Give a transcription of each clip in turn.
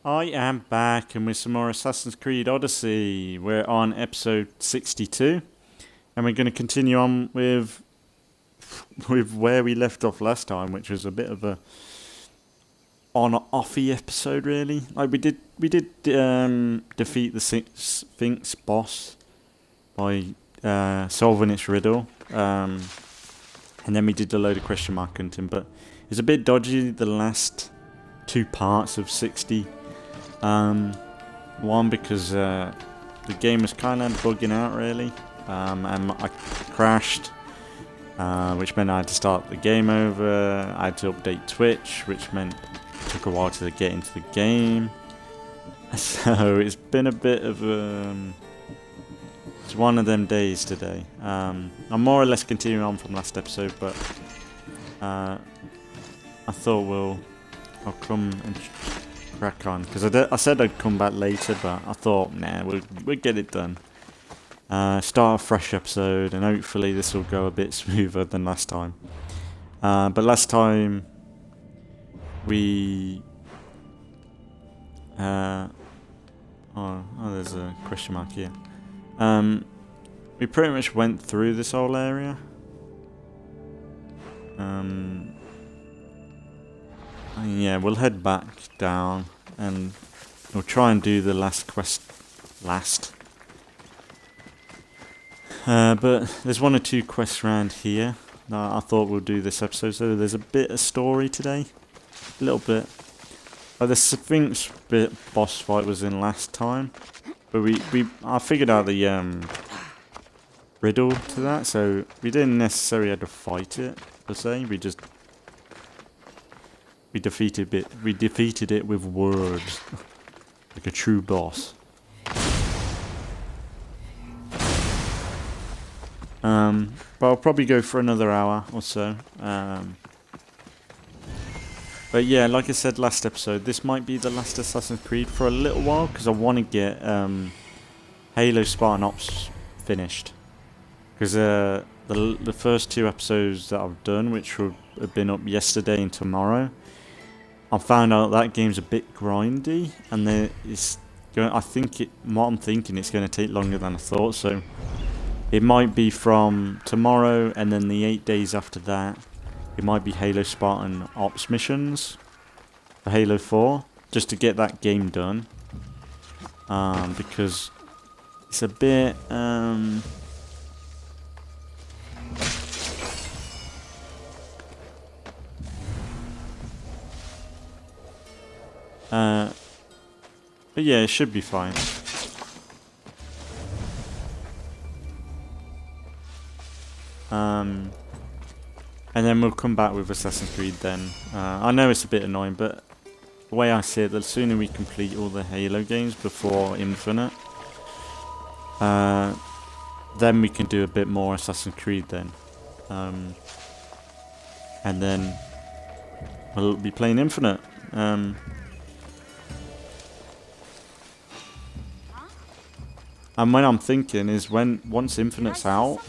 I am back and with some more Assassin's Creed Odyssey. We're on episode 62 and we're going to continue on with where we left off last time, which was a bit of a on-offy episode really. Like we did defeat the Sphinx boss by solving its riddle. And then we did a load of question mark hunting, but it's a bit dodgy the last two parts of 60. One because the game was kind of bugging out really, and I crashed, which meant I had to start the game over. I had to update Twitch, which meant it took a while to get into the game. So it's been a bit of it's one of them days today. I'm more or less continuing on from last episode, but I thought I'll come and crack on, because I said I'd come back later, but I thought, nah, we'll get it done. Start a fresh episode, and hopefully this will go a bit smoother than last time. But last time we there's a question mark here. We pretty much went through this whole area. Yeah, we'll head back down and we'll try and do the last quest last. But there's one or two quests around here that I thought we'll do this episode. So there's a bit of story today, a little bit. The Sphinx boss fight was in last time, but I figured out the riddle to that, so we didn't necessarily have to fight it per se. We defeated it with words, like a true boss. But I'll probably go for another hour or so. But yeah, like I said last episode, this might be the last Assassin's Creed for a little while, because I want to get Halo Spartan Ops finished. Because the first two episodes that I've done, which have been up yesterday and tomorrow, I found out that game's a bit grindy, and what I'm thinking, it's going to take longer than I thought. So it might be from tomorrow, and then the 8 days after that, it might be Halo Spartan Ops missions for Halo 4, just to get that game done. Because it's a bit but yeah, it should be fine. And then we'll come back with Assassin's Creed then. I know it's a bit annoying, but the way I see it, the sooner we complete all the Halo games before Infinite, then we can do a bit more Assassin's Creed then. And then we'll be playing Infinite. And when I'm thinking is once Infinite's out,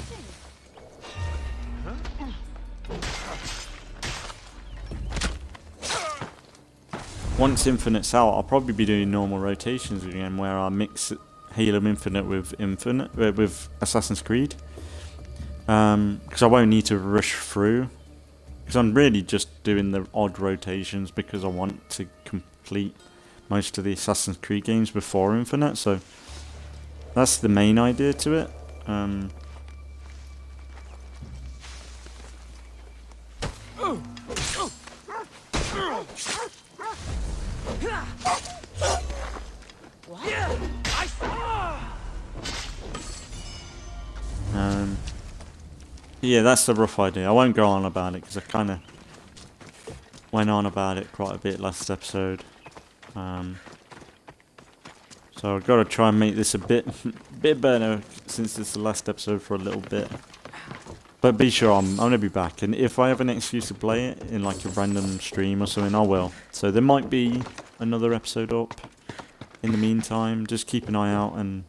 I'll probably be doing normal rotations again, where I mix Halo Infinite with Assassin's Creed, because I won't need to rush through. Because I'm really just doing the odd rotations because I want to complete most of the Assassin's Creed games before Infinite. So that's the main idea to it. Yeah, that's the rough idea. I won't go on about it because I kind of went on about it quite a bit last episode. So I've got to try and make this a bit better, since it's the last episode for a little bit. But be sure I'm going to be back, and if I have an excuse to play it in like a random stream or something, I will. So there might be another episode up in the meantime. Just keep an eye out, and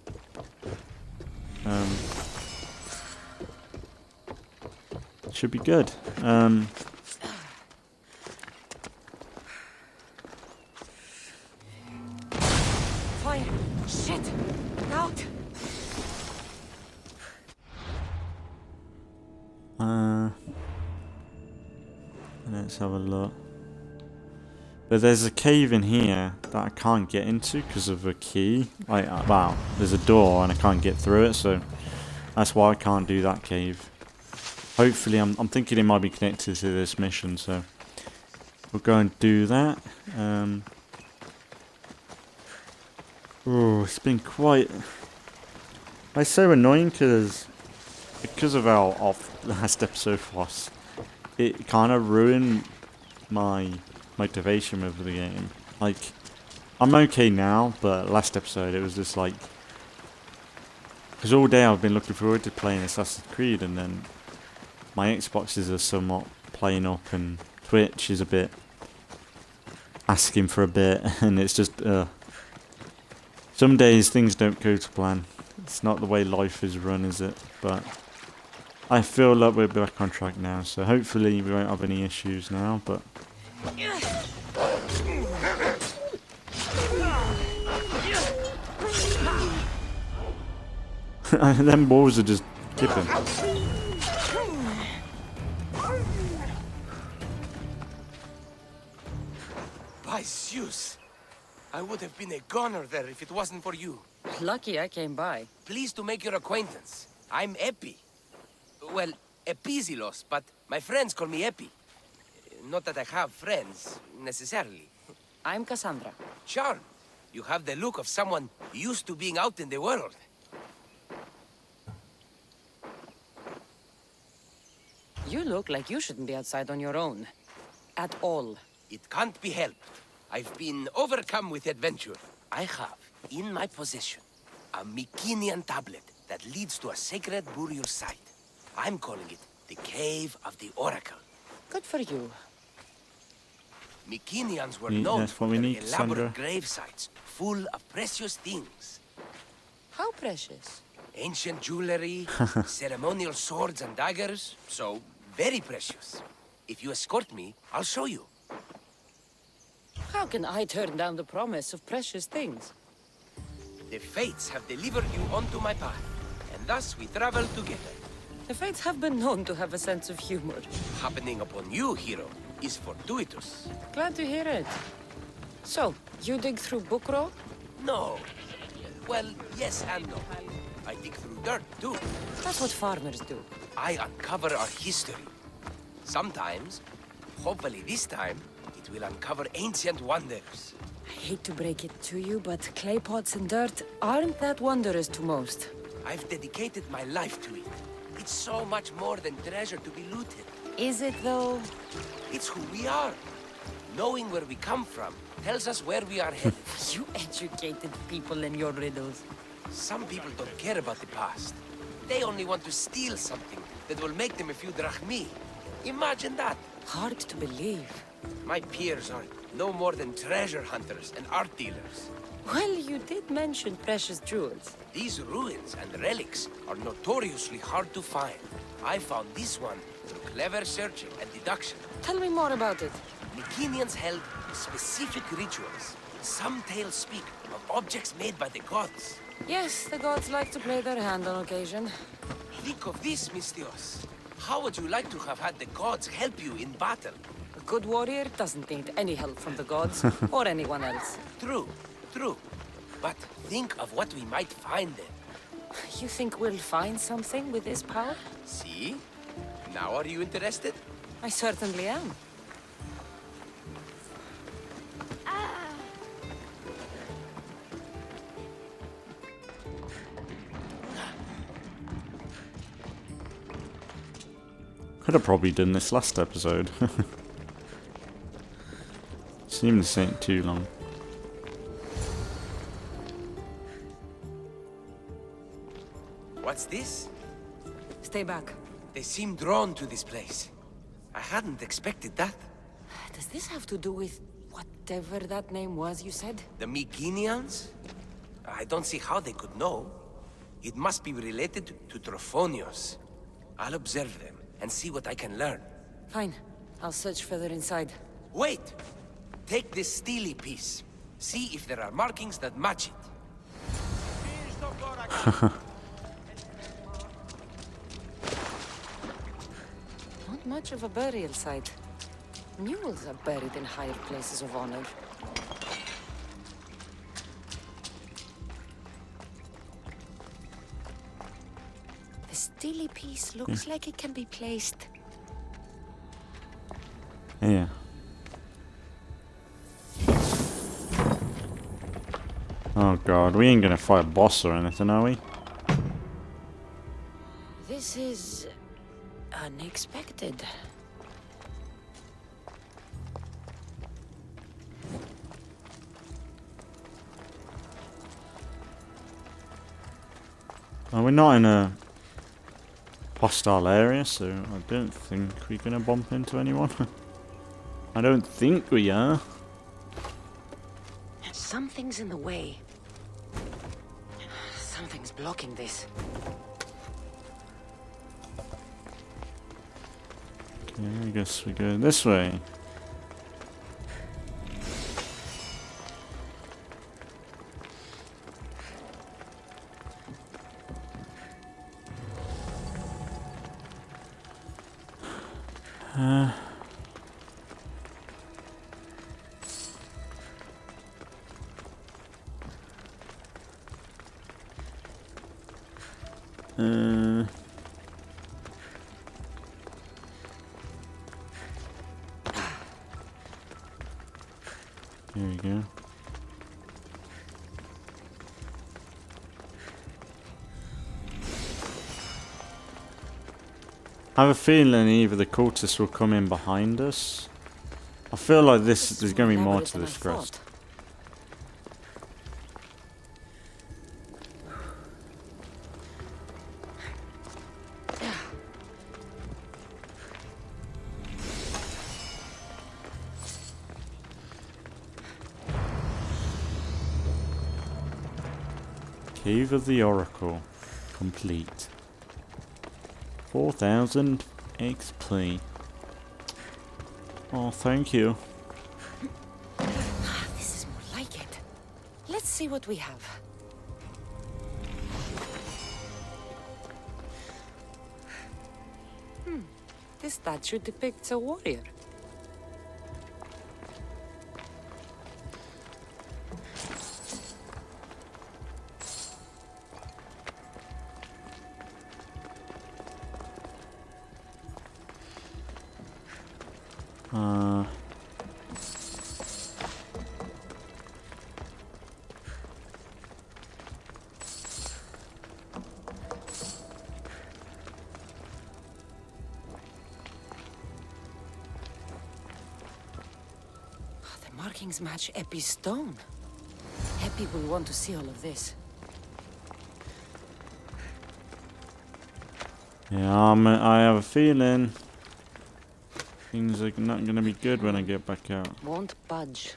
it should be good. Shit! Look out! Let's have a look. But there's a cave in here that I can't get into because of a key. Like, wow, there's a door and I can't get through it, so that's why I can't do that cave. Hopefully, I'm thinking it might be connected to this mission, so we'll go and do that. Oh, it's been quite... It's so annoying because of how off last episode was. It kind of ruined my motivation with the game. Like, I'm okay now, but last episode it was just like... Because all day I've been looking forward to playing Assassin's Creed, and then my Xboxes are somewhat playing up and Twitch is a bit asking for a bit, and it's just some days things don't go to plan. It's not the way life is run, is it? But I feel like we're back on track now, so hopefully we won't have any issues now, but them balls are just tipping. By Zeus! I would have been a goner there if it wasn't for you. Lucky I came by. Pleased to make your acquaintance. I'm Epi. Well, Epizilos, but my friends call me Epi. Not that I have friends, necessarily. I'm Kassandra. Charm. You have the look of someone used to being out in the world. You look like you shouldn't be outside on your own. At all. It can't be helped. I've been overcome with adventure. I have, in my possession, a Mycenaean tablet that leads to a sacred burial site. I'm calling it the Cave of the Oracle. Good for you. Mycenaeans were Yeah, known that's for what we their need, elaborate Kassandra. grave sites, full of precious things. How precious. Ancient jewelry, ceremonial swords and daggers, so very precious. If you escort me, I'll show you. How can I turn down the promise of precious things? The fates have delivered you onto my path, and thus we travel together. The fates have been known to have a sense of humor. Happening upon you, hero, is fortuitous. Glad to hear it. So, you dig through book row? No. Well, yes and no. I dig through dirt, too. That's what farmers do. I uncover our history. Sometimes, hopefully this time, it will uncover ancient wonders. I hate to break it to you, but clay pots and dirt aren't that wondrous to most. I've dedicated my life to it. It's so much more than treasure to be looted. Is it, though? It's who we are. Knowing where we come from tells us where we are headed. You educated people in your riddles. Some people don't care about the past. They only want to steal something that will make them a few drachmi. Imagine that. Hard to believe. My peers are no more than treasure hunters and art dealers. Well, you did mention precious jewels. These ruins and relics are notoriously hard to find. I found this one through clever searching and deduction. Tell me more about it. Mycenaeans held specific rituals. Some tales speak of objects made by the gods. Yes, the gods like to play their hand on occasion. Think of this, Mystios. How would you like to have had the gods help you in battle? A good warrior doesn't need any help from the gods, or anyone else. True, true. But think of what we might find there. You think we'll find something with this power? See? Now are you interested? I certainly am. Could have probably done this last episode. Seems this ain't too long. What's this? Stay back. They seem drawn to this place. I hadn't expected that. Does this have to do with whatever that name was you said? The Mycenaeans? I don't see how they could know. It must be related to Trophonios. I'll observe them and see what I can learn. Fine. I'll search further inside. Wait! Take this steely piece. See if there are markings that match it. Not much of a burial site. Mules are buried in higher places of honor. The steely piece looks like it can be placed. Yeah. Oh god, we ain't gonna fight a boss or anything, are we? This is unexpected. We're not in a hostile area, so I don't think we're gonna bump into anyone. I don't think we are. Something's in the way. Something's blocking this. Okay, I guess we go this way. Here we go. I have a feeling either the cultists will come in behind us. I feel like there's going to be more to this quest. Cave of the Oracle. Complete. 4,000 XP. Oh, thank you. This is more like it. Let's see what we have. This statue depicts a warrior. Markings match Epi's stone. Epi will want to see all of this. Yeah, I have a feeling things are not going to be good when I get back out. Won't budge.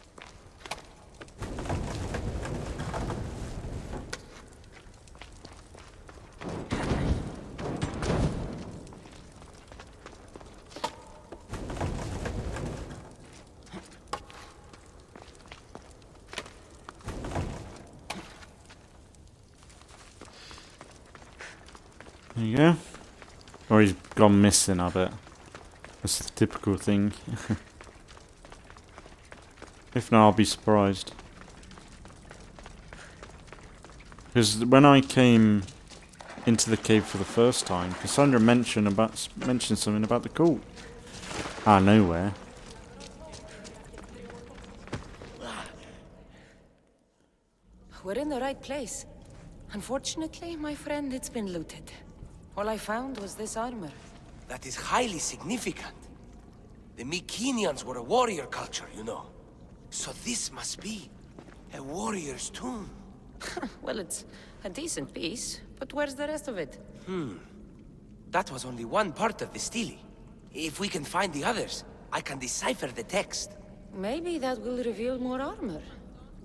There you go. Or he's gone missing, I bet. That's the typical thing. If not, I'll be surprised. Because when I came into the cave for the first time, Kassandra mentioned something about the cult. Out of nowhere. We're in the right place. Unfortunately, my friend, it's been looted. All I found was this armor. That is highly significant. The Mycenaeans were a warrior culture, you know. So this must be a warrior's tomb. Well, it's a decent piece, but where's the rest of it? That was only one part of the stele. If we can find the others, I can decipher the text. Maybe that will reveal more armor.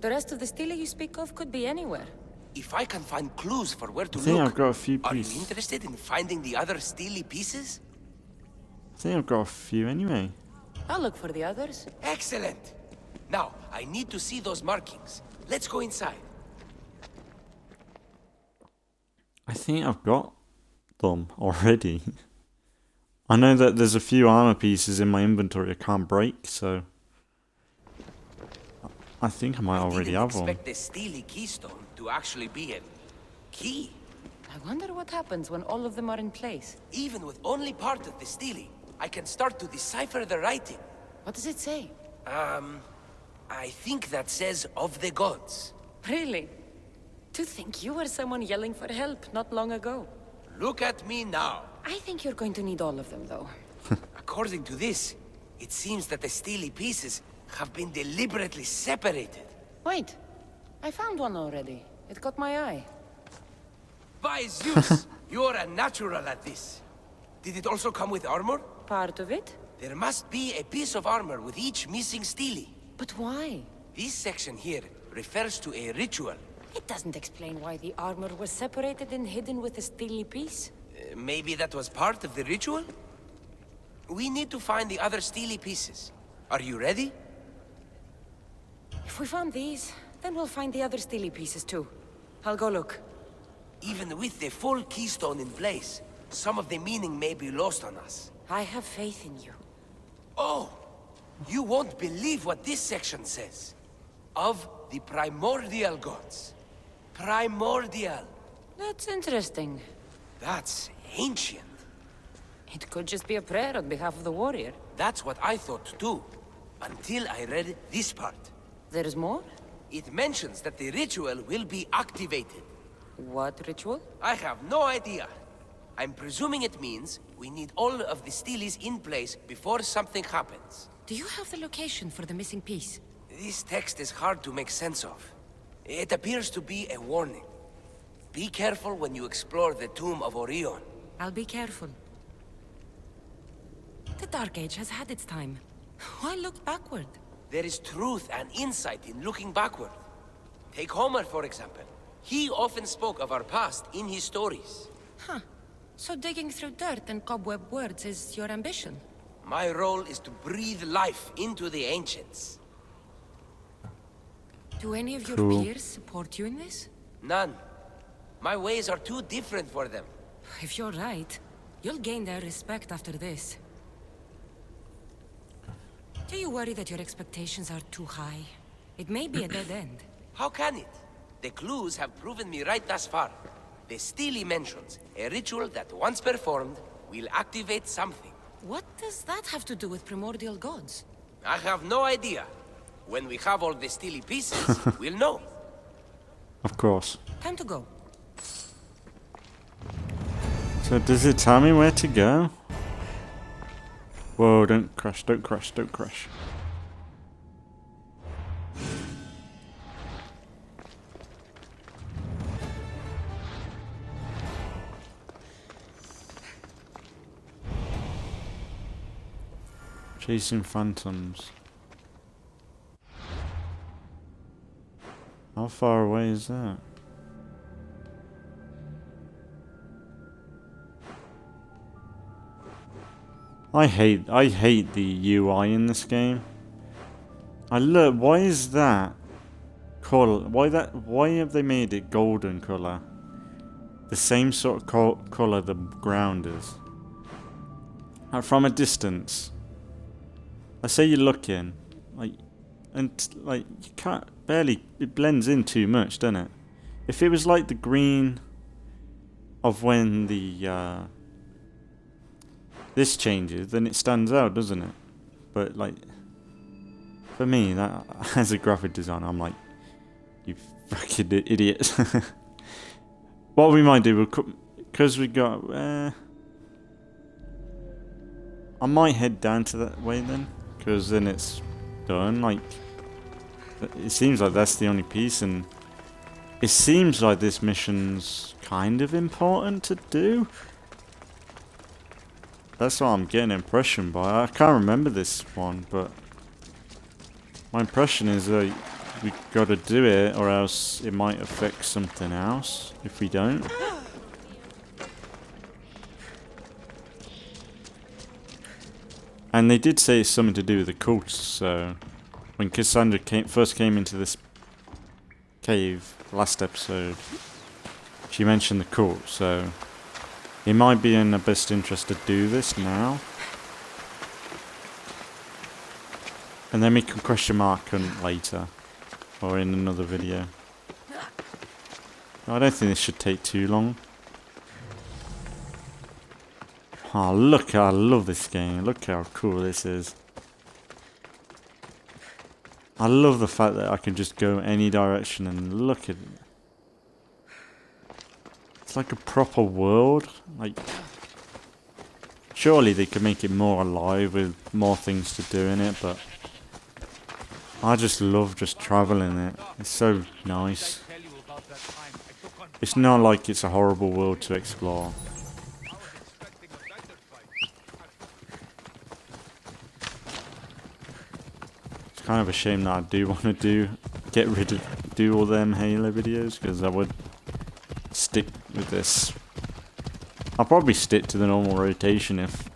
The rest of the stele you speak of could be anywhere. If I can find clues for where to I think look, I've got a few are you pieces. interested in finding the other stele pieces? I think I've got a few anyway. I'll look for the others. Excellent! Now, I need to see those markings. Let's go inside. I think I've got them already. I know that there's a few armor pieces in my inventory I can't break, so I think I might already have one. I didn't expect the steely keystone to actually be a key. I wonder what happens when all of them are in place. Even with only part of the steely, I can start to decipher the writing. What does it say? I think that says of the gods. Really? To think you were someone yelling for help not long ago. Look at me now. I think you're going to need all of them, though. According to this, it seems that the steely pieces have been deliberately separated. Wait, I found one already. It caught my eye. By Zeus, you're a natural at this. Did it also come with armor? Part of it? There must be a piece of armor with each missing steely. But why? This section here refers to a ritual. It doesn't explain why the armor was separated and hidden with a steely piece. Maybe that was part of the ritual? We need to find the other steely pieces. Are you ready? If we found these, then we'll find the other steely pieces too. I'll go look. Even with the full keystone in place, some of the meaning may be lost on us. I have faith in you. Oh! You won't believe what this section says. Of the primordial gods. Primordial. That's interesting. That's ancient. It could just be a prayer on behalf of the warrior. That's what I thought too. Until I read this part. There's more? It mentions that the ritual will be activated. What ritual? I have no idea. I'm presuming it means we need all of the steelies in place before something happens. Do you have the location for the missing piece? This text is hard to make sense of. It appears to be a warning. Be careful when you explore the tomb of Orion. I'll be careful. The Dark Age has had its time. Why look backward? There is truth and insight in looking backward. Take Homer, for example. He often spoke of our past in his stories. Huh. So digging through dirt and cobweb words is your ambition? My role is to breathe life into the ancients. Do any of your Cool. peers support you in this? None. My ways are too different for them. If you're right, you'll gain their respect after this. Do you worry that your expectations are too high? It may be a dead end. How can it? The clues have proven me right thus far. The Steely mentions a ritual that once performed will activate something. What does that have to do with primordial gods? I have no idea. When we have all the Steely pieces, we'll know. Of course. Time to go. So does it tell me where to go? Whoa, don't crash, don't crash, don't crash. Chasing phantoms. How far away is that? I hate the UI in this game. Why is that color? Why have they made it golden color? The same sort of color the ground is. From a distance. Let's say you're looking, you can't barely. It blends in too much, doesn't it? If it was like the green of when the this changes, then it stands out, doesn't it? But for me, that as a graphic designer, I'm like, you fucking idiots. What we might do, because we got, I might head down to that way then, because then it's done. It seems like that's the only piece, and it seems like this mission's kind of important to do. That's what I'm getting an impression by. I can't remember this one, but my impression is that we gotta do it, or else it might affect something else if we don't. And they did say it's something to do with the cults, so when Kassandra first came into this cave last episode, she mentioned the cult, so it might be in the best interest to do this now. And then we can question mark on later, or in another video. I don't think this should take too long. Oh, look, I love this game. Look how cool this is. I love the fact that I can just go any direction and look at it. It's like a proper world. Like, surely they could make it more alive with more things to do in it, but I just love just traveling it. It's so nice. It's not like it's a horrible world to explore. It's kind of a shame that I do want to do all them Halo videos, because I would stick with this. I'll probably stick to the normal rotation if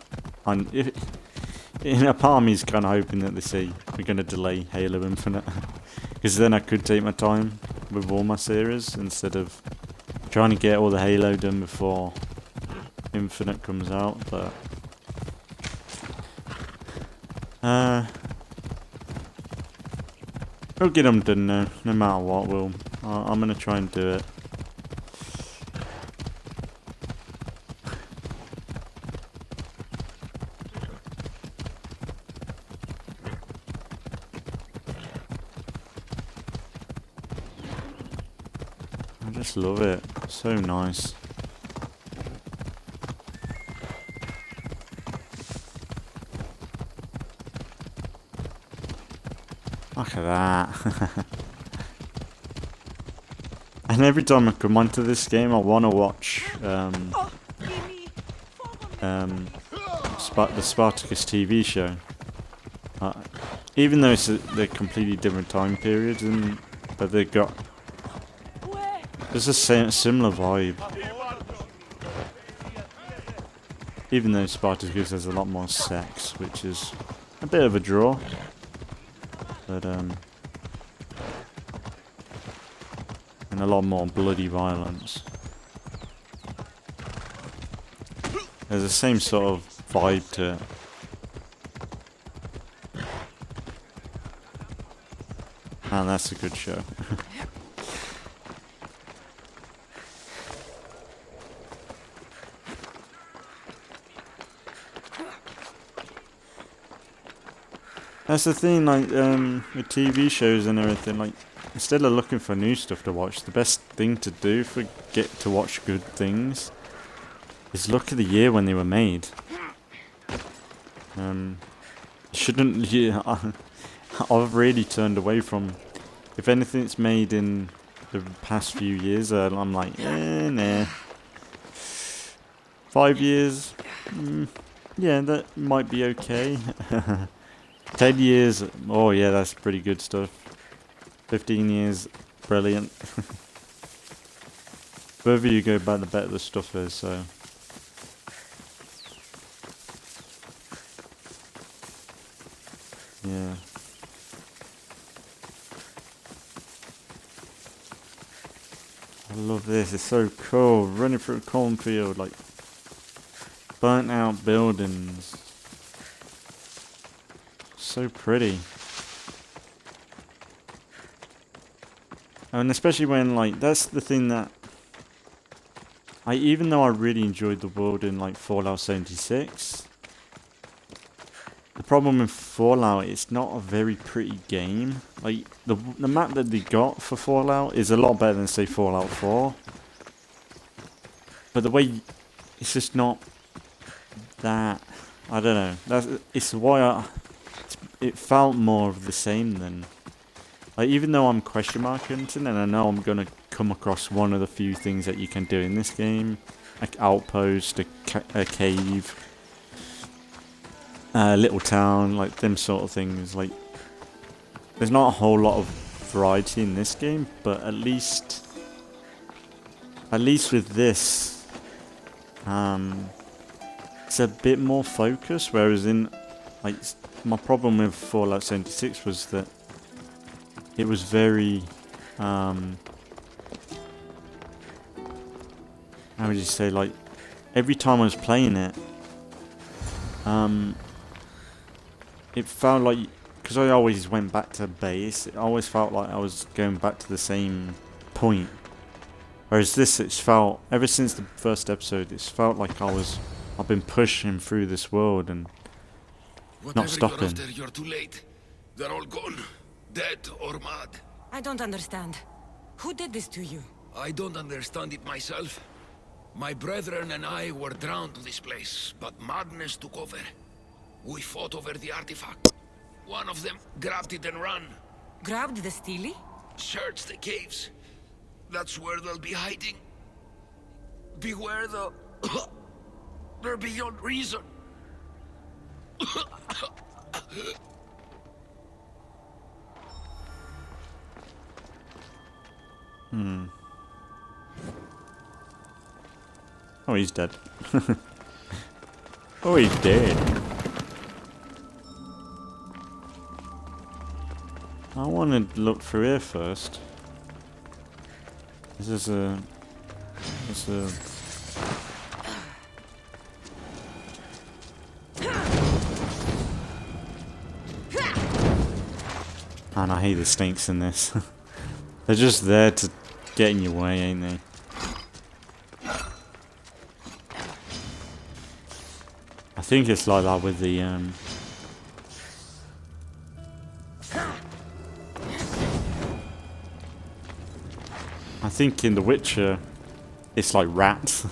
in a part of me is kind of hoping that they say we're going to delay Halo Infinite, because then I could take my time with all my series instead of trying to get all the Halo done before Infinite comes out. But we'll get them done now, no matter what. I'm going to try and do it. I just love it. So nice. Look at that. And every time I come onto this game, I want to watch the Spartacus TV show. Even though they're completely different time periods, but they've got... There's a similar vibe. Even though Spartacus has a lot more sex, which is a bit of a draw. But, and a lot more bloody violence. There's the same sort of vibe to it. And that's a good show. That's the thing, like, with TV shows and everything, like, instead of looking for new stuff to watch, the best thing to do for get to watch good things is look at the year when they were made. Shouldn't, yeah, I've really turned away from, if anything's made in the past few years, I'm like, nah. 5 years, yeah, that might be okay. 10 years, oh yeah, that's pretty good stuff. 15 years, brilliant. Further you go back, the better the stuff is, so. Yeah. I love this, it's so cool. Running through a cornfield, like, burnt out buildings. So pretty. And especially when, like, that's the thing that even though I really enjoyed the world in, like, Fallout 76, the problem with Fallout, it's not a very pretty game. Like, the map that they got for Fallout is a lot better than, say, Fallout 4. But the way, it's just not that, I don't know. It's why it felt more of the same than, like, even though I'm question mark hunting and I know I'm gonna come across one of the few things that you can do in this game, like outpost, a cave, a little town, like them sort of things. Like, there's not a whole lot of variety in this game, but at least with this, it's a bit more focused. Whereas in, like, my problem with Fallout 76 was that it was very, how would you say, like, every time I was playing it, it felt like, because I always went back to base, it always felt like I was going back to the same point. Whereas this, it's felt, ever since the first episode, it's felt like I've been pushing through this world and not stopping. Whatever you're after, you're too late. They're all gone. Dead or mad. I don't understand. Who did this to you? I don't understand it myself. My brethren and I were drawn to this place, but madness took over. We fought over the artifact. One of them grabbed it and ran. Grabbed the Steely? Search the caves. That's where they'll be hiding. Beware the... They're beyond reason. Oh, he's dead. Oh, he's dead. I want to look through here first. This is a... Man, I hate the snakes in this. They're just there to get in your way, ain't they? I think it's like that with the I think in The Witcher it's like rats.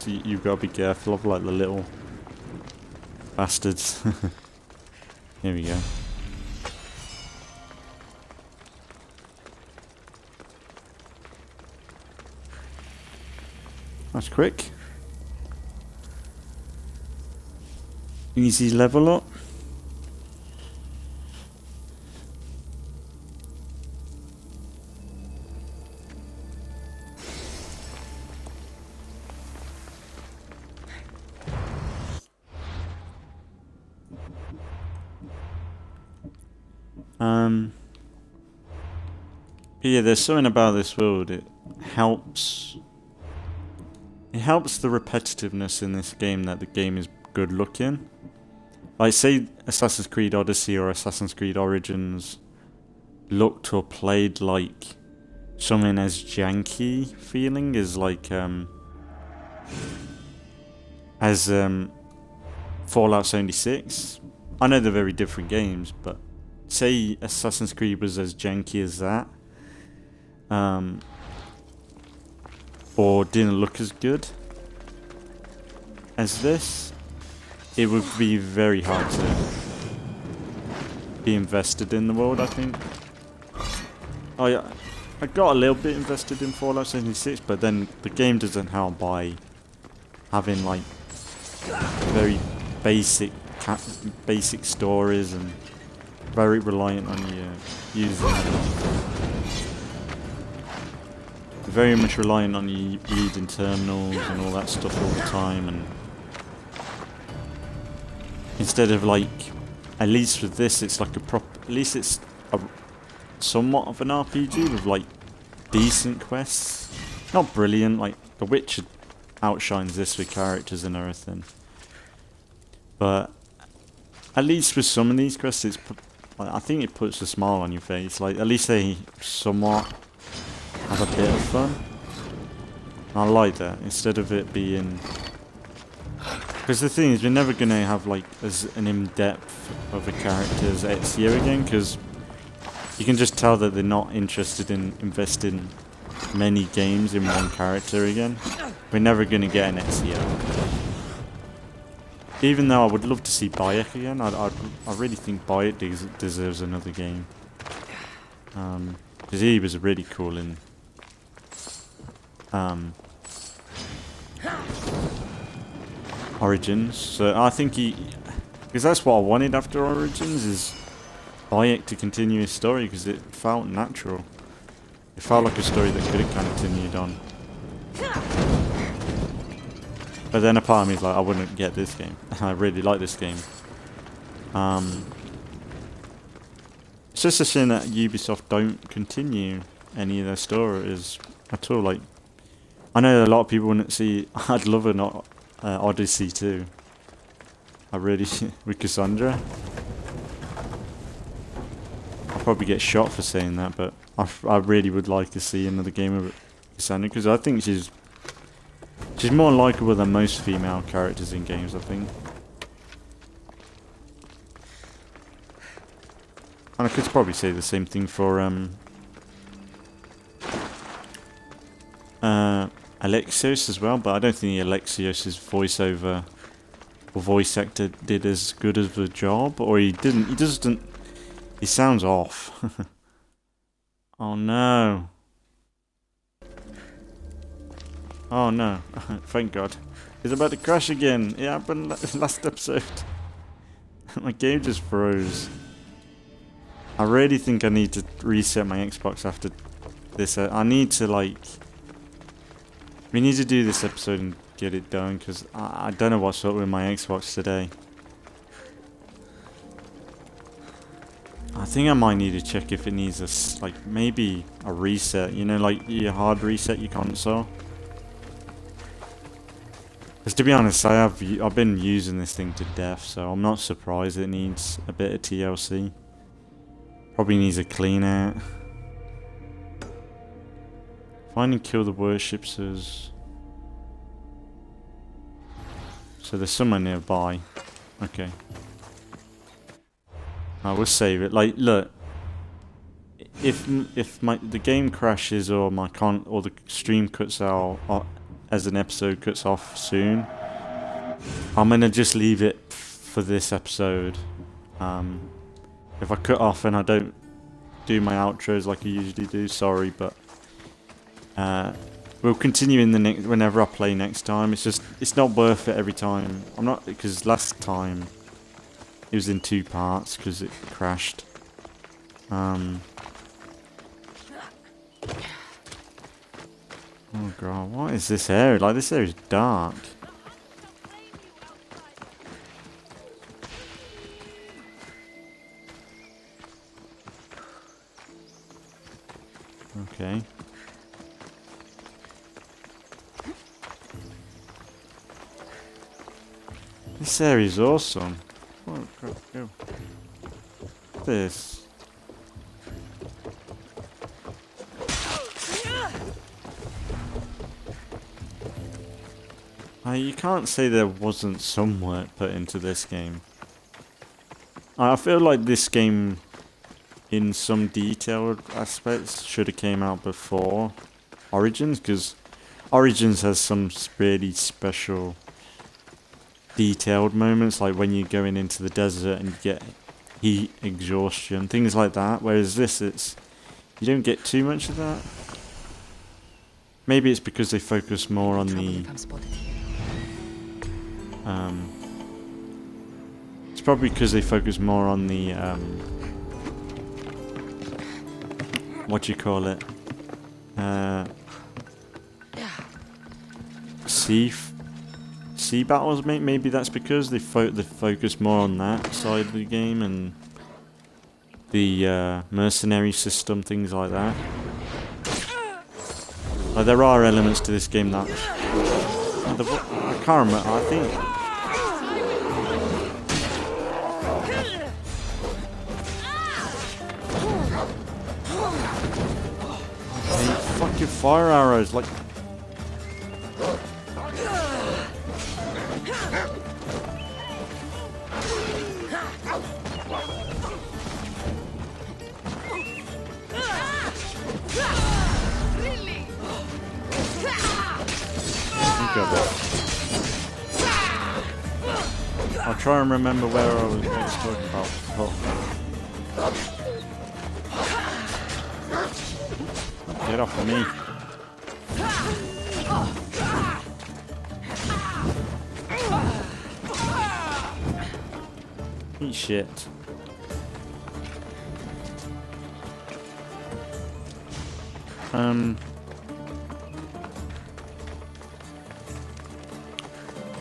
You've got to be careful of, like, the little bastards. Here we go. That's quick. Easy level up. Yeah, there's something about this world. It helps the repetitiveness in this game that the game is good looking. Like, say Assassin's Creed Odyssey or Assassin's Creed Origins looked or played like something as janky feeling as like Fallout 76. I know they're very different games, but say Assassin's Creed was as janky as that, or didn't look as good as this, it would be very hard to be invested in the world, I think. Oh yeah, I got a little bit invested in Fallout 76, but then the game doesn't help by having like very basic stories and very reliant on you very much reliant on you reading terminals and all that stuff all the time, and instead of, like, at least with this it's like at least it's a somewhat of an RPG with like decent quests. Not brilliant, like The Witcher outshines this with characters and everything, but at least with some of these quests it's I think it puts a smile on your face. Like, at least they somewhat have a bit of fun. I like that, instead of it being... Because the thing is, we're never going to have like as an in-depth of a character as Ezio again, because you can just tell that they're not interested in investing many games in one character again. We're never going to get an Ezio. Even though I would love to see Bayek again, I really think Bayek deserves another game. Because he was really cool in Origins. So I think because that's what I wanted after Origins, is Bayek to continue his story, because it felt natural. It felt like a story that could have continued on. But then a part of me is like, I wouldn't get this game. I really like this game. It's just a shame that Ubisoft don't continue any of their stories at all. Like, I know a lot of people wouldn't see. I'd love an Odyssey too. I really with Kassandra. I'll probably get shot for saying that, but I really would like to see another game of Kassandra because I think she's more likable than most female characters in games. I think. And I could probably say the same thing for Alexios as well, but I don't think Alexios' voiceover or voice actor did as good of a job, or he didn't. He doesn't. He sounds off. Oh no. Oh no. Thank God. It's about to crash again. It happened last episode. My game just froze. I really think I need to reset my Xbox after this. I need to like... We need to do this episode and get it done because I don't know what's up with my Xbox today. I think I might need to check if it needs a, like, maybe a reset. You know, like you hard reset your console. Because to be honest, I've been using this thing to death, so I'm not surprised it needs a bit of TLC. Probably needs a clean out. Find and kill the worshippers. So there's somewhere nearby. Okay. I will save it. Like, look. If the game crashes or or the stream cuts out as an episode cuts off soon, I'm gonna just leave it for this episode. If I cut off and I don't do my outros like I usually do, sorry, but we'll continue in the next whenever I play next time. It's just it's not worth it every time. I'm not, because last time it was in 2 parts because it crashed. Oh god, what is this area? Like, this area is dark. Okay. This area is awesome. Oh crap, go. This. You can't say there wasn't some work put into this game. I feel like this game, in some detailed aspects, should have came out before Origins, because Origins has some really special detailed moments, like when you're going into the desert and you get heat exhaustion, things like that, whereas this, you don't get too much of that. Maybe it's because they focus more on the it's probably because they focus more on the what do you call it, sea battles. Maybe that's because they focus more on that side of the game and the mercenary system, things like that. Like, there are elements to this game that I can't remember. I think. Fucking fire arrows, like. I'll try and remember where I was talking about. Get off of me. Eat shit.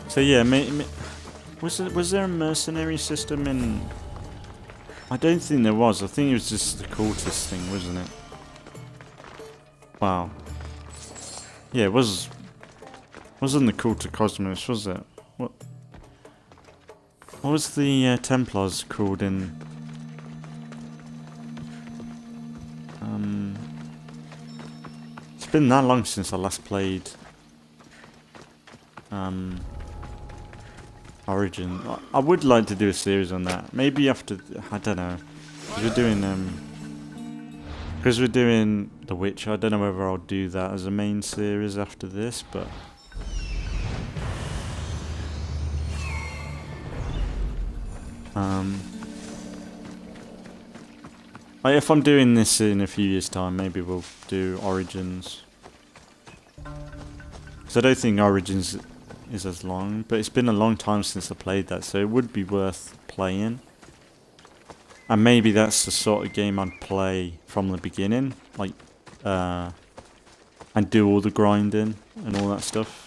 So yeah, was there a mercenary system in? I don't think there was. I think it was just the cultist thing, wasn't it? Wow. Yeah, it was Wasn't the cult of Cosmos, was it? What was the Templars called in... It's been that long since I last played Origin. I would like to do a series on that. Maybe after... I don't know. Because we're doing The Witcher, I don't know whether I'll do that as a main series after this, but... Like if I'm doing this in a few years' time, maybe we'll do Origins. Because I don't think Origins is as long, but it's been a long time since I played that, so it would be worth playing. And maybe that's the sort of game I'd play from the beginning, like, and do all the grinding and all that stuff.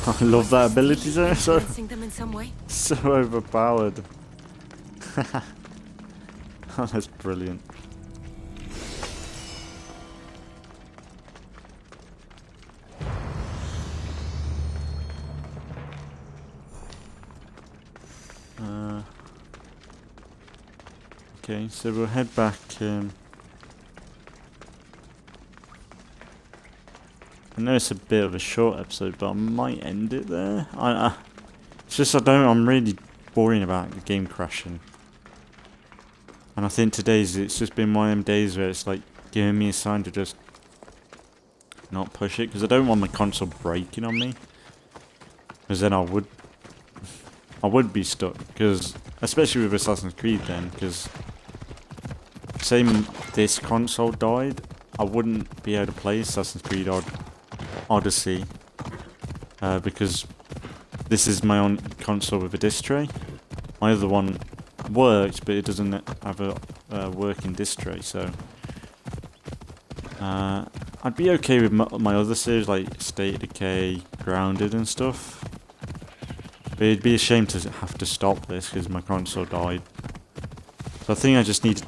I love that ability, so them in some way. so overpowered. Oh, that's brilliant. Okay, so we'll head back. I know it's a bit of a short episode, but I might end it there. It's just I'm really boring about the game crashing. And I think it's just been one of them days where it's like giving me a sign to just not push it, because I don't want my console breaking on me. Because then I would be stuck, because especially with Assassin's Creed then, because say this console died, I wouldn't be able to play Assassin's Creed Odyssey, because this is my own console with a disc tray. My other one works, but it doesn't have a working disc tray, so I'd be okay with my other series like State of Decay, Grounded and stuff, but it'd be a shame to have to stop this because my console died. So I think I just need to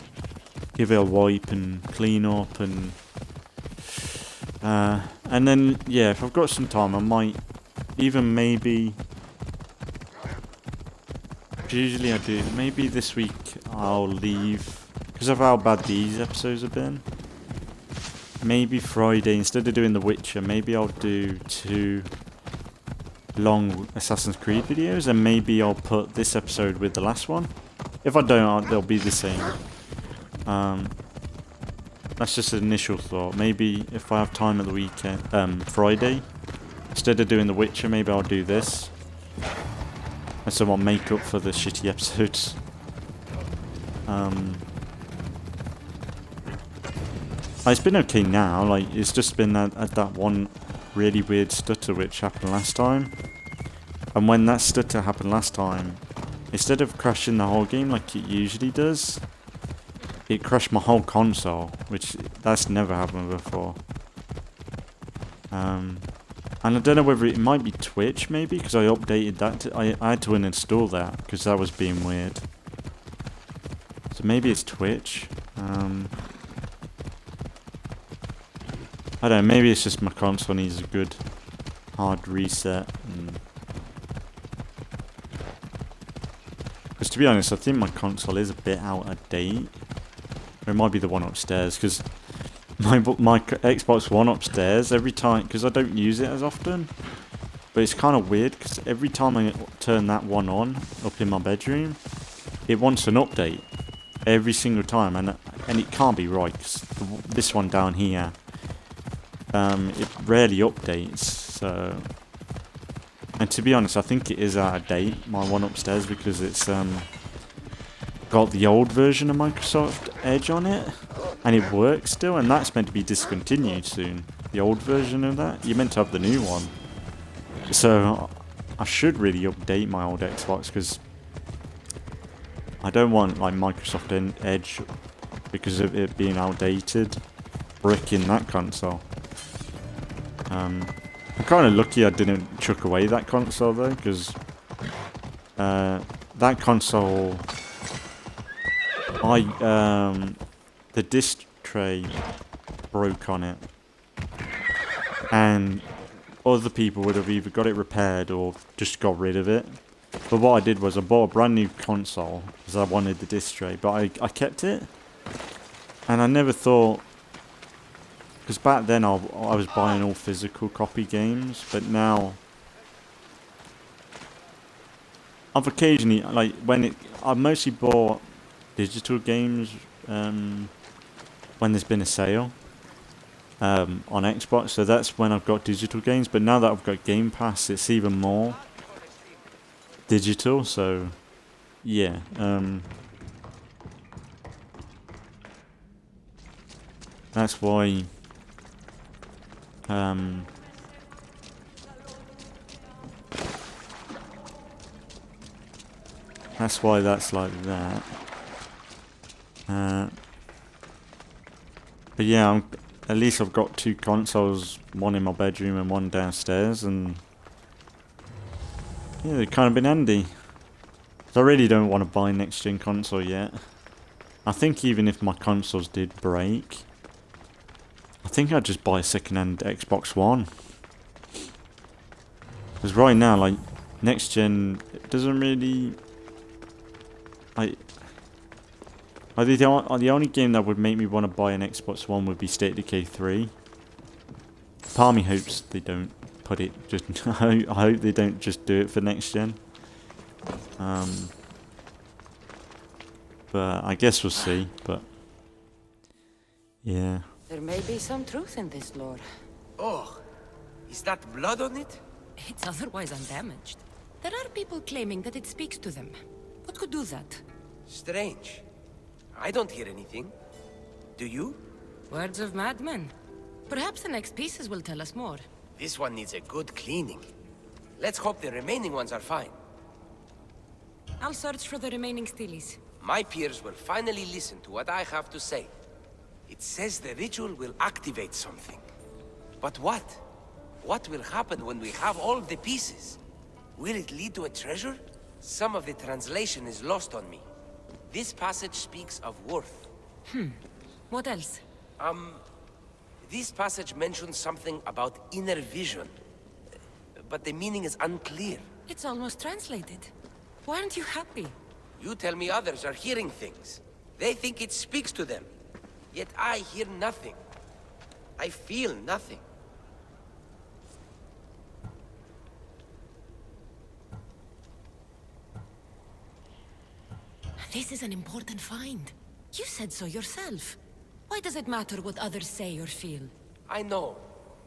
give it a wipe and clean up, and then, yeah, if I've got some time, I might even maybe... Usually I do. Maybe this week I'll leave, because of how bad these episodes have been. Maybe Friday, instead of doing The Witcher, maybe I'll do 2 long Assassin's Creed videos, and maybe I'll put this episode with the last one. If I don't, they'll be the same. That's just an initial thought. Maybe if I have time at the weekend, Friday, instead of doing The Witcher, maybe I'll do this. And so I'll make up for the shitty episodes. It's been okay now. Like, it's just been that one really weird stutter which happened last time. And when that stutter happened last time, instead of crashing the whole game like it usually does, it crashed my whole console, which that's never happened before. And I don't know whether it might be Twitch, maybe, because I updated that. I had to uninstall that because that was being weird. So maybe it's Twitch. I don't know. Maybe it's just my console needs a good hard reset. Because to be honest, I think my console is a bit out of date. Or it might be the one upstairs, because my Xbox One upstairs, every time, because I don't use it as often, but it's kind of weird, because every time I turn that one on, up in my bedroom, it wants an update, every single time, and it can't be right, because this one down here, it rarely updates, so, and to be honest, I think it is out of date, my one upstairs, because it's, got the old version of Microsoft Edge on it, and it works still, and that's meant to be discontinued soon. The old version of that, you're meant to have the new one. So I should really update my old Xbox, because I don't want like Microsoft Edge because of it being outdated bricking that console. I'm kind of lucky I didn't chuck away that console though, because that console, the disc tray broke on it, and other people would have either got it repaired or just got rid of it. But what I did was I bought a brand new console because I wanted the disc tray, but I kept it, and I never thought, because back then I was buying all physical copy games, but now I've occasionally, like I mostly bought digital games when there's been a sale on Xbox, so that's when I've got digital games. But now that I've got Game Pass, it's even more digital. So yeah, that's why that's like that. But yeah, at least I've got two consoles, one in my bedroom and one downstairs, and yeah, they've kind of been handy. So I really don't want to buy a next-gen console yet. I think even if my consoles did break, I think I'd just buy a second-hand Xbox One. Because right now, like, next-gen, it doesn't really... the only game that would make me want to buy an Xbox One would be State of Decay 3. Part of me hopes they don't put it just... I hope they don't just do it for next gen. But I guess we'll see, but... yeah. There may be some truth in this lore. Oh, is that blood on it? It's otherwise undamaged. There are people claiming that it speaks to them. What could do that? Strange. I don't hear anything. Do you? Words of madmen. Perhaps the next pieces will tell us more. This one needs a good cleaning. Let's hope the remaining ones are fine. I'll search for the remaining steelies. My peers will finally listen to what I have to say. It says the ritual will activate something. But what? What will happen when we have all the pieces? Will it lead to a treasure? Some of the translation is lost on me. This passage speaks of worth. What else? This passage mentions something about inner vision. But the meaning is unclear. It's almost translated. Why aren't you happy? You tell me others are hearing things. They think it speaks to them. Yet I hear nothing. I feel nothing. This is an important find. You said so yourself. Why does it matter what others say or feel? I know.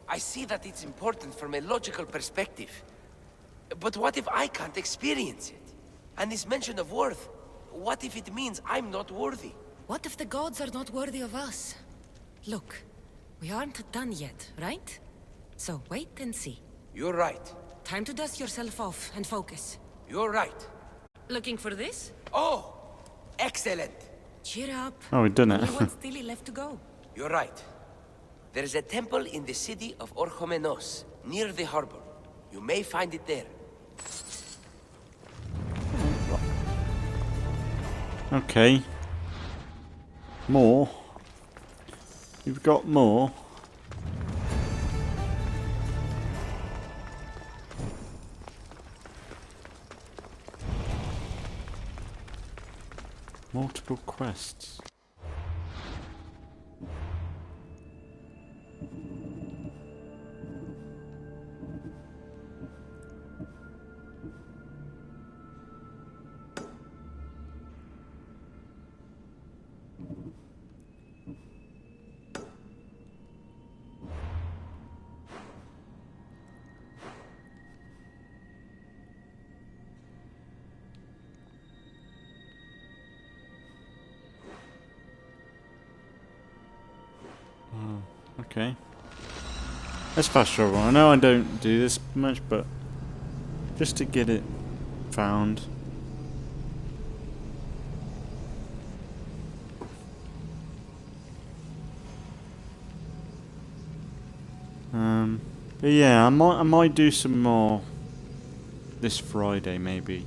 I see that it's important from a logical perspective. But what if I can't experience it? And this mention of worth, what if it means I'm not worthy? What if the gods are not worthy of us? Look, we aren't done yet, right? So wait and see. You're right. Time to dust yourself off and focus. You're right. Looking for this? Oh! Excellent! Cheer up. Oh, we've done it. Only one steely left to go. You're right. There's a temple in the city of Orchomenos, near the harbor. You may find it there. Okay. More. You've got more. Multiple quests. Okay. Let's fast travel. I know I don't do this much, but just to get it found. But yeah, I might do some more this Friday maybe.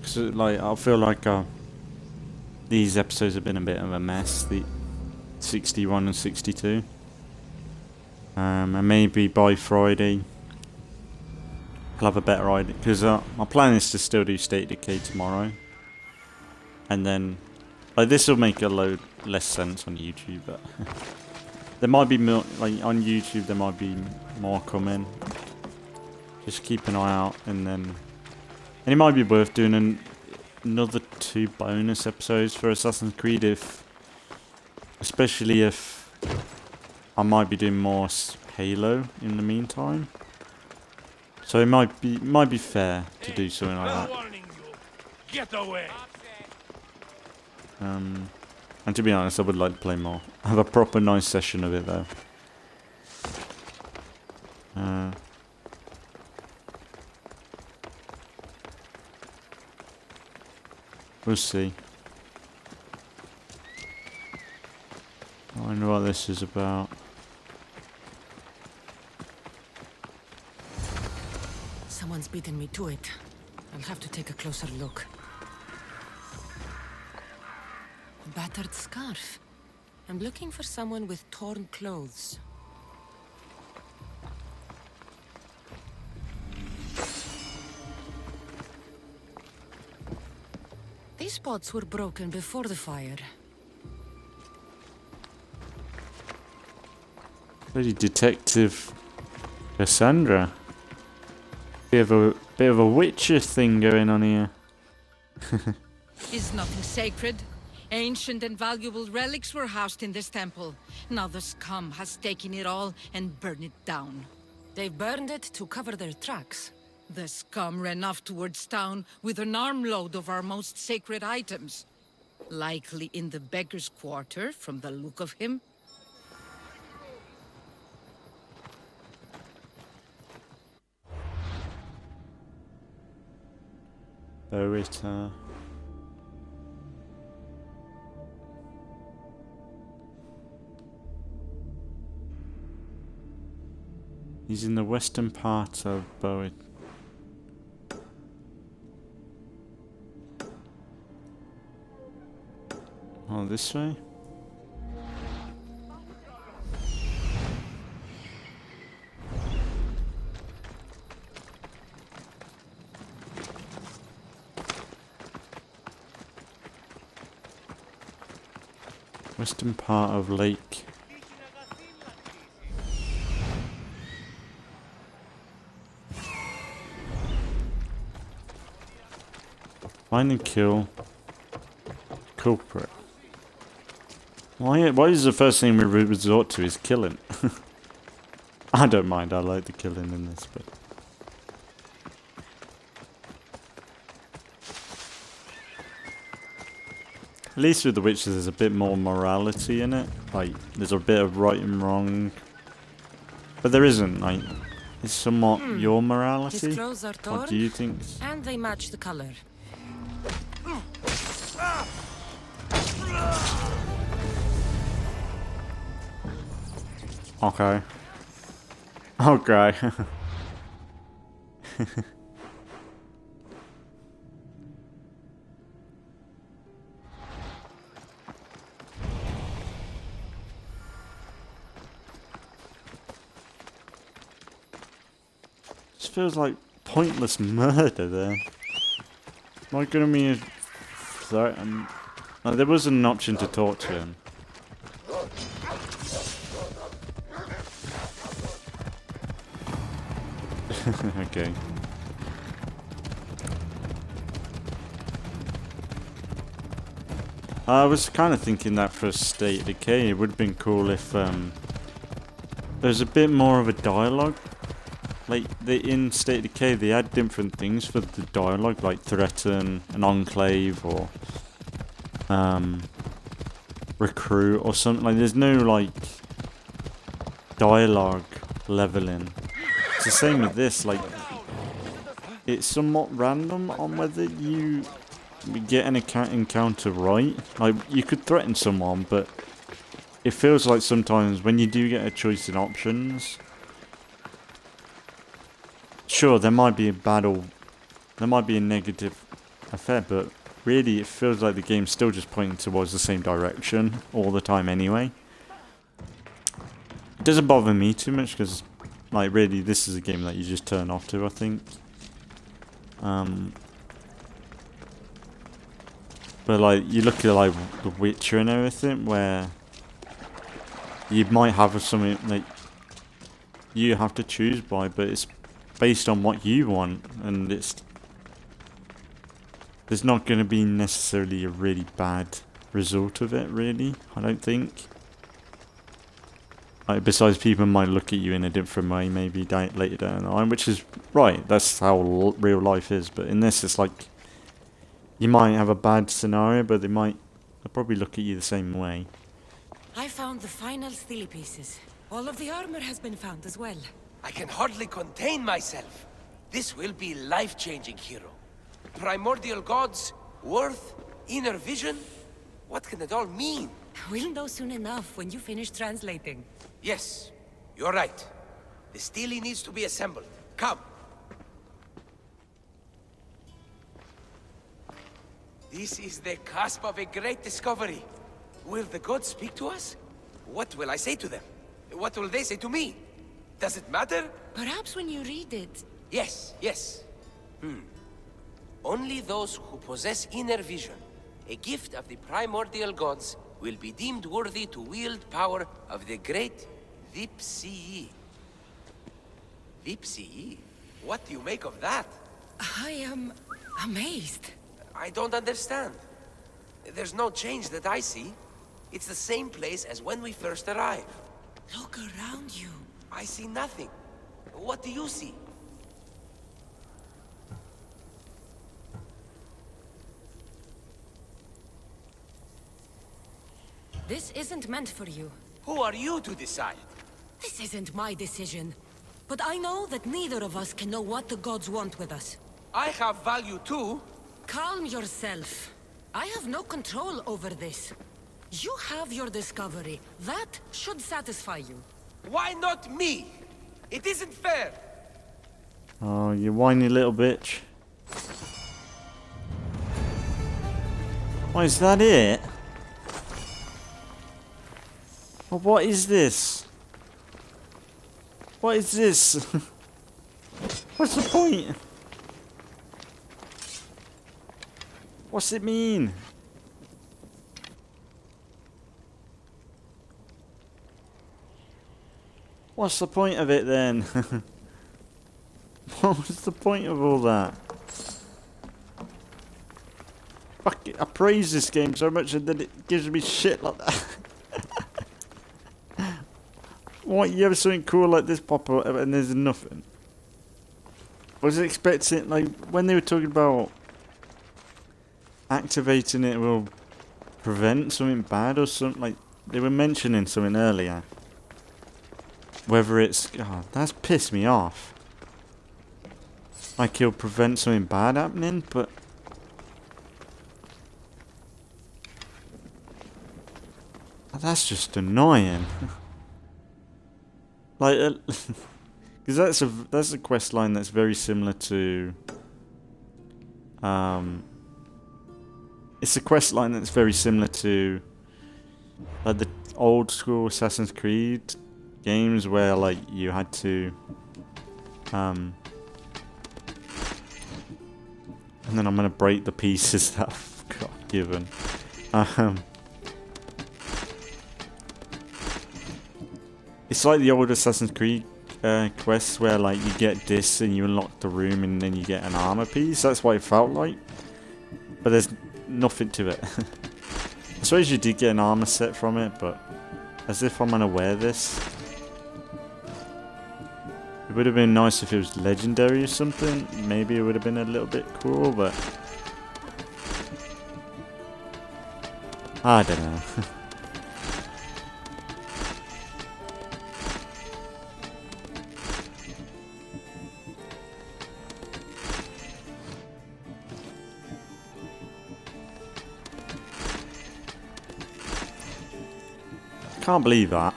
Cause like I feel like these episodes have been a bit of a mess. The 61 and 62. And maybe by Friday I'll have a better idea. Because my plan is to still do State of Decay tomorrow. And then like this will make a load less sense on YouTube, but there might be more, like on YouTube there might be more coming. Just keep an eye out, and it might be worth doing another 2 bonus episodes for Assassin's Creed, especially if I might be doing more Halo in the meantime. So it might be fair to do something like that. Get away! And to be honest, I would like to play more. Have a proper nice session of it though. We'll see. I wonder what this is about. Someone's beaten me to it. I'll have to take a closer look. A battered scarf. I'm looking for someone with torn clothes. These pots were broken before the fire. Bloody Detective Kassandra. Bit of a Witcher thing going on here. Is nothing sacred? Ancient and valuable relics were housed in this temple. Now the scum has taken it all and burned it down. They burned it to cover their tracks. The scum ran off towards town with an armload of our most sacred items. Likely in the beggar's quarter, from the look of him. Berita. He's in the western part of Bowie. Oh, this way? Western part of Lake. Find and kill culprit. Why is the first thing we resort to is killing? I don't mind, I like the killing in this, but at least with the witches there's a bit more morality in it. Like, there's a bit of right and wrong. But there isn't, like, it's somewhat your morality. His clothes are torn, what do you think? and they match the color. Okay. Okay. This feels like pointless murder there. Am I gonna be threatened? No, there was an option to talk to him. Okay. I was kind of thinking that for State of Decay, it would have been cool if there's a bit more of a dialogue. Like, in State of Decay, they had different things for the dialogue, like threaten, an enclave, or recruit, or something. Like, there's no, like, dialogue leveling. It's the same with this, like, it's somewhat random on whether you get an encounter right. Like, you could threaten someone, but it feels like sometimes when you do get a choice in options, sure, there might be a battle, there might be a negative effect, but really it feels like the game's still just pointing towards the same direction all the time anyway. It doesn't bother me too much because, like, really this is a game that you just turn off to, I think. But like, you look at like The Witcher and everything, where you might have something like you have to choose by, but it's based on what you want, and there's not going to be necessarily a really bad result of it, really, I don't think. Like, besides, people might look at you in a different way maybe later down the line, which is right, that's how real life is, but in this it's like, you might have a bad scenario, but they'll probably look at you the same way. I found the final steely pieces. All of the armor has been found as well. I can hardly contain myself. This will be life-changing, hero. Primordial gods, worth, inner vision. What can it all mean? We'll know soon enough when you finish translating. Yes, you're right. The steely needs to be assembled. Come. This is the cusp of a great discovery. Will the gods speak to us? What will I say to them? What will they say to me? Does it matter? Perhaps when you read it. Yes, yes. Only those who possess inner vision, a gift of the primordial gods, will be deemed worthy to wield power of the great Vipsii. Vipsii? What do you make of that? I am amazed. I don't understand. There's no change that I see. It's the same place as when we first arrived. Look around you. I see nothing. What do you see? This isn't meant for you. Who are you to decide? This isn't my decision. But I know that neither of us can know what the gods want with us. I have value too. Calm yourself. I have no control over this. You have your discovery. That should satisfy you. Why not me? It isn't fair. Oh, you whiny little bitch. Oh, is that it? Well, what is this? What is this? What's the point? What's it mean? What's the point of it then? What was the point of all that? Fuck it, I praise this game so much and then it gives me shit like that. What, you have something cool like this pop up and there's nothing? I was expecting, like, when they were talking about activating it will prevent something bad or something, like, they were mentioning something earlier. Whether it's, oh, that's pissed me off. Like, it'll prevent something bad happening, but that's just annoying. Like, because that's a quest line that's very similar to. It's a quest line that's very similar to like the old school Assassin's Creed games, where like you had to. And then I'm gonna break the pieces that I've got given. It's like the old Assassin's Creed quests where like you get this and you unlock the room and then you get an armor piece. That's what it felt like. But there's nothing to it. I suppose you did get an armor set from it, but as if I'm gonna wear this. It would have been nice if it was legendary or something. Maybe it would have been a little bit cool, but I don't know. can't believe that.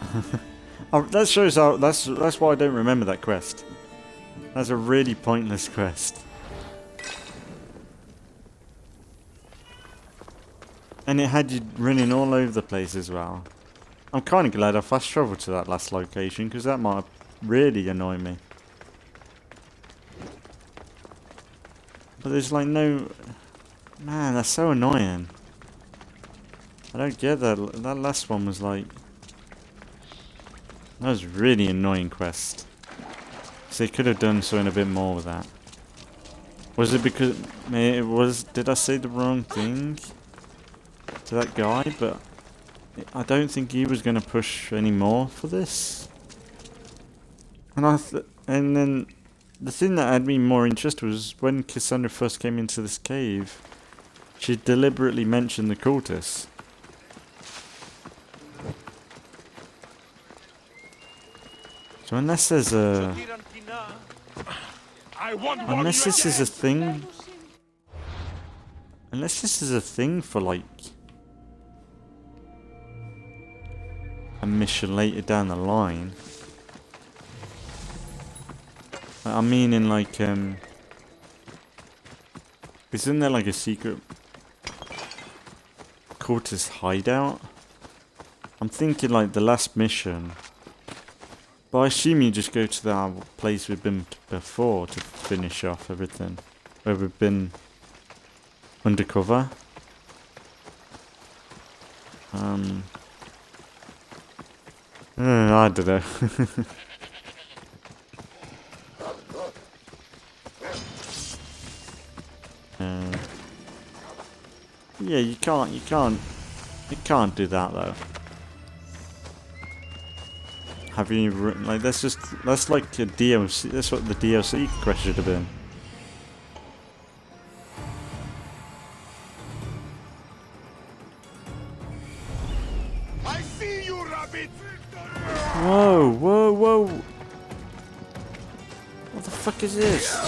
Oh, that shows how. That's why I don't remember that quest. That's a really pointless quest. And it had you running all over the place as well. I'm kind of glad I fast travelled to that last location, because that might have really annoyed me. But there's like no... Man, that's so annoying. I don't get that. That last one was like... That was a really annoying quest. So they could have done something a bit more with that. Was it because... It was... Did I say the wrong thing to that guy? But I don't think he was going to push any more for this. And then the thing that had me more interested was when Kassandra first came into this cave, she deliberately mentioned the cultists. So unless there's a... Unless this is a thing... Unless this is a thing for like... a mission later down the line. I mean in like, isn't there like a secret cultist hideout? I'm thinking like the last mission. But I assume you just go to that place we've been before to finish off everything. Where we've been undercover. I don't know. Yeah, you can't do that though. Have you like that's like a DLC. That's what the DLC quest should have been. I see you, rabbit. Whoa, whoa, whoa! What the fuck is this?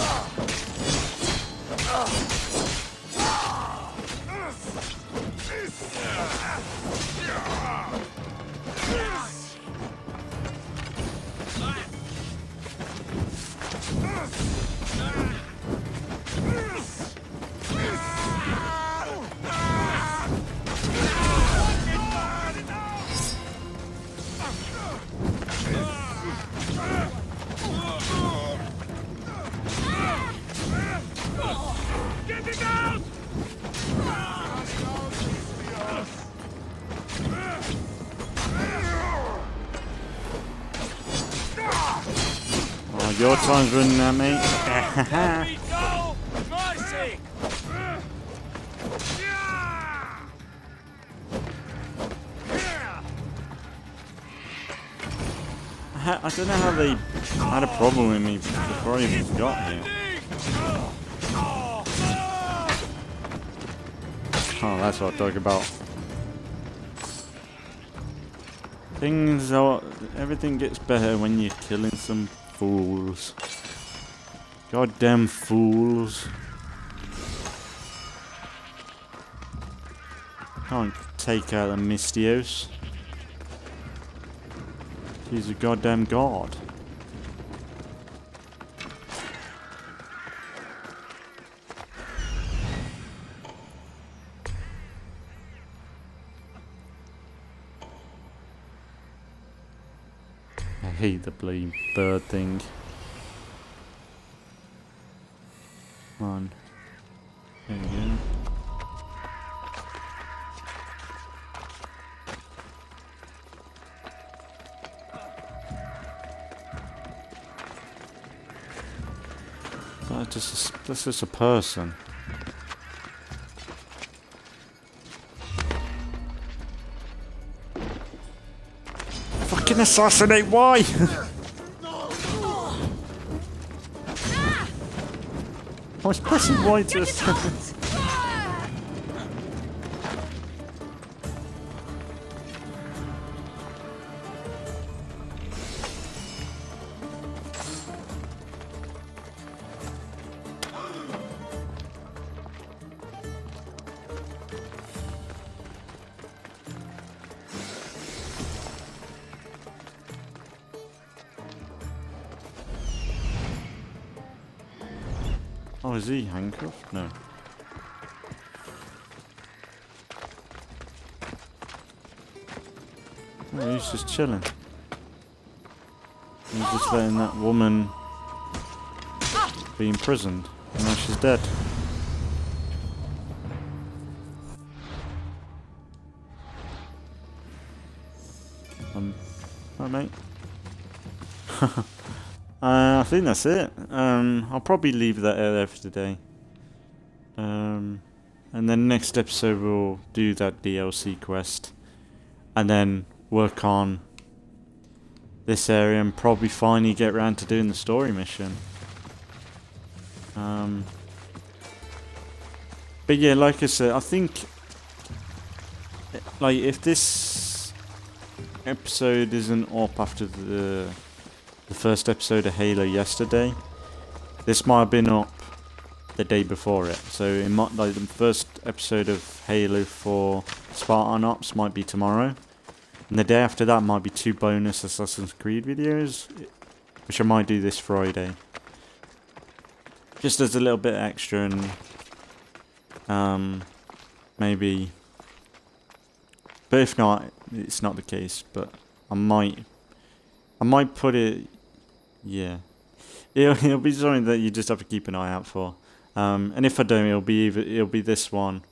Your time's running out, mate. I don't know how they had a problem with me before I even got here. Oh, that's what I talk about. Everything gets better when you're killing some fools. Goddamn fools. Can't take out the Mystios. He's a goddamn god. I hate the bloody bird thing. Come on. There we go. That's just a person. Fucking assassinate, why? I was pressing Y to assassinate. Oh, is he handcuffed? No. Oh, he's just chilling. He's just letting that woman be imprisoned. And now she's dead. Alright, mate. I think that's it. I'll probably leave that there for today. And then next episode we'll do that DLC quest. And then work on this area and probably finally get around to doing the story mission. But yeah, like I said, I think like if this episode isn't up after the first episode of Halo yesterday, this might have been up the day before it. So it might, like, the first episode of Halo for Spartan Ops might be tomorrow, and the day after that might be 2 bonus Assassin's Creed videos, which I might do this Friday, just as a little bit extra, and maybe. But if not, it's not the case. But I might put it. Yeah, it'll be something that you just have to keep an eye out for. And if I don't, it'll be this one,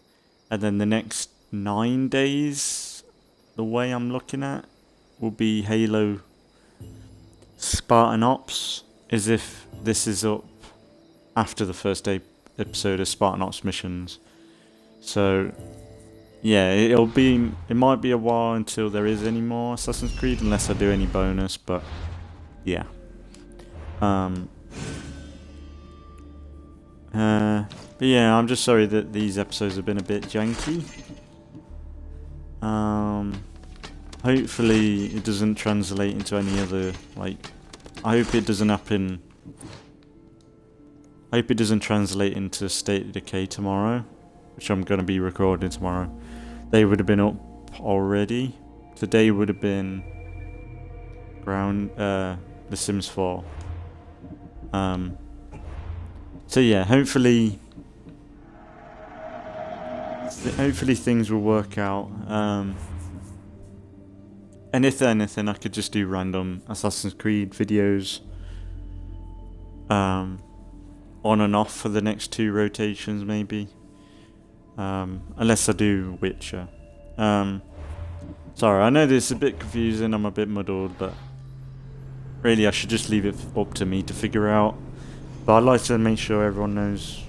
and then the next 9 days, the way I'm looking at, will be Halo Spartan Ops, as if this is up after the first episode of Spartan Ops missions. So yeah, it might be a while until there is any more Assassin's Creed, unless I do any bonus, but yeah. But yeah, I'm just sorry that these episodes have been a bit janky. Hopefully it doesn't translate into any other, like, I hope it doesn't happen. I hope it doesn't translate into State of Decay tomorrow, which I'm going to be recording tomorrow. They would have been up already. Today would have been The Sims 4. So yeah, hopefully things will work out. And if anything, I could just do random Assassin's Creed videos on and off for the next 2 rotations, maybe. Unless I do Witcher. Sorry, I know this is a bit confusing, I'm a bit muddled, but really I should just leave it up to me to figure out. But I'd like to make sure everyone knows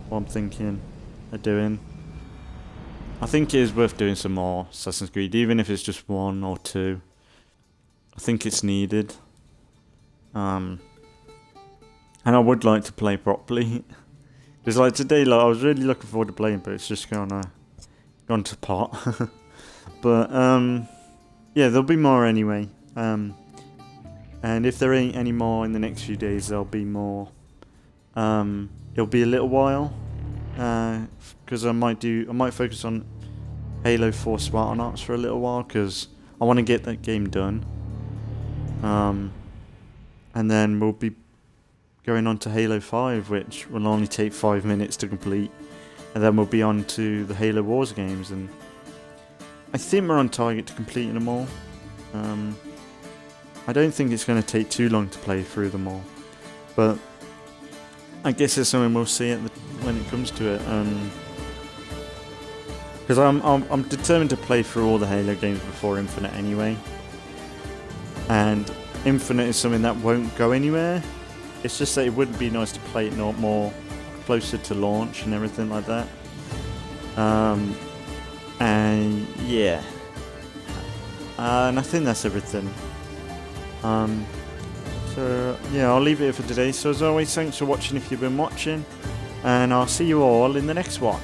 what I'm thinking of doing. I think it is worth doing some more Assassin's Creed, even if it's just 1 or 2. I think it's needed. And I would like to play properly. Because like today, like, I was really looking forward to playing, but it's just gone to pot. But yeah, there'll be more anyway. And if there ain't any more in the next few days, there'll be more. It'll be a little while, because I might focus on Halo 4 Spartan Ops for a little while, because I want to get that game done. And then we'll be going on to Halo 5, which will only take 5 minutes to complete, and then we'll be on to the Halo Wars games, and I think we're on target to completing them all. I don't think it's going to take too long to play through them all, but I guess it's something we'll see when it comes to it. Because I'm determined to play through all the Halo games before Infinite anyway, and Infinite is something that won't go anywhere. It's just that it would be nice to play it more closer to launch and everything like that. And yeah, and I think that's everything. So yeah, I'll leave it here for today. So as always, thanks for watching if you've been watching, and I'll see you all in the next one.